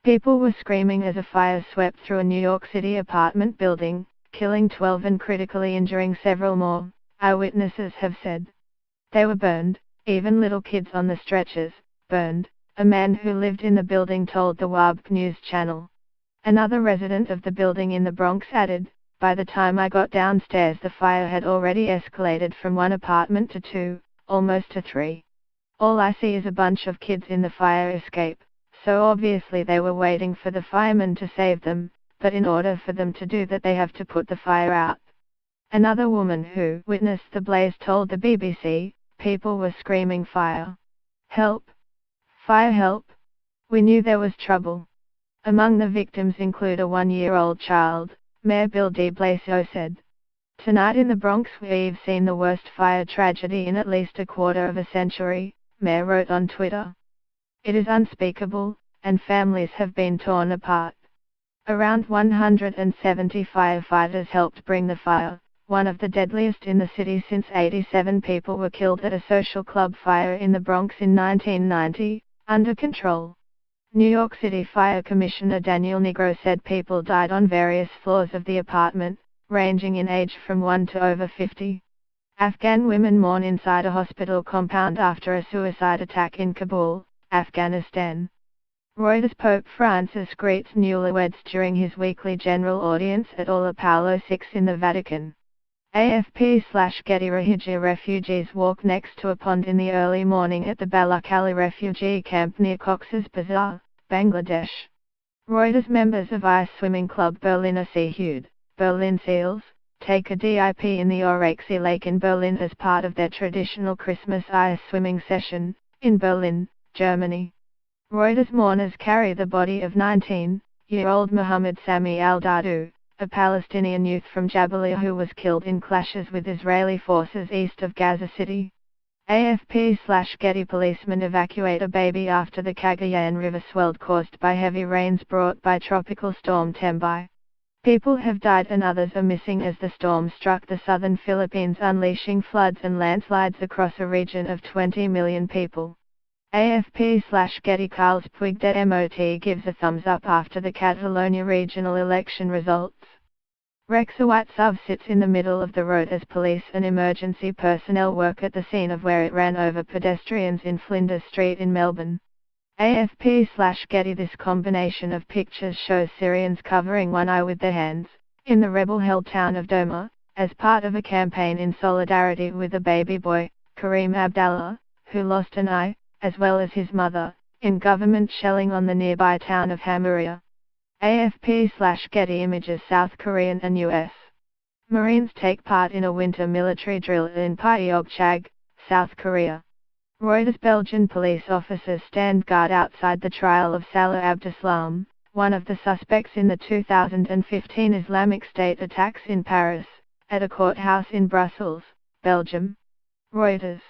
People were screaming as a fire swept through a New York City apartment building, killing 12 and critically injuring several more, eyewitnesses have said. They were burned, even little kids on the stretchers, burned, a man who lived in the building told the WABC News Channel. Another resident of the building in the Bronx added, "By the time I got downstairs the fire had already escalated from one apartment to two, almost to three. All I see is a bunch of kids in the fire escape, so obviously they were waiting for the firemen to save them, but in order for them to do that they have to put the fire out." Another woman who witnessed the blaze told the BBC, "People were screaming fire. Help! Fire help! We knew there was trouble." Among the victims include a 1-year-old child, Mayor Bill de Blasio said. "Tonight in the Bronx we've seen the worst fire tragedy in at least a quarter of a century," Mayor wrote on Twitter. "It is unspeakable, and families have been torn apart." Around 170 firefighters helped bring the fire, one of the deadliest in the city since 87 people were killed at a social club fire in the Bronx in 1990, under control. New York City Fire Commissioner Daniel Negro said people died on various floors of the apartment, ranging in age from 1 to over 50. Afghan women mourn inside a hospital compound after a suicide attack in Kabul, Afghanistan. Reuters Pope Francis greets newlyweds during his weekly general audience at Alla Paolo VI in the Vatican. AFP/Getty Rohingya refugees walk next to a pond in the early morning at the Balakali refugee camp near Cox's Bazar, Bangladesh. Reuters members of Ice Swimming Club Berliner Seehund, Berlin Seals, take a dip in the Orexie Lake in Berlin as part of their traditional Christmas ice swimming session, in Berlin, Germany. Reuters mourners carry the body of 19-year-old Mohammed Sami al-Dadu, a Palestinian youth from Jabalia who was killed in clashes with Israeli forces east of Gaza City. AFP/Getty policemen evacuate a baby after the Cagayan River swelled caused by heavy rains brought by tropical storm Tembai. People have died and others are missing as the storm struck the southern Philippines, unleashing floods and landslides across a region of 20 million people. AFP/Getty Carles Puigdemont MOT gives a thumbs up after the Catalonia regional election results. Rexa White SUV sits in the middle of the road as police and emergency personnel work at the scene of where it ran over pedestrians in Flinders Street in Melbourne. AFP/Getty This combination of pictures shows Syrians covering one eye with their hands, in the rebel-held town of Doma, as part of a campaign in solidarity with a baby boy, Kareem Abdallah, who lost an eye, as well as his mother, in government shelling on the nearby town of Hamiria. AFP/Getty Images South Korean and U.S. Marines take part in a winter military drill in Pyeongchang, South Korea. Reuters Belgian police officers stand guard outside the trial of Salah Abdeslam, one of the suspects in the 2015 Islamic State attacks in Paris, at a courthouse in Brussels, Belgium. Reuters.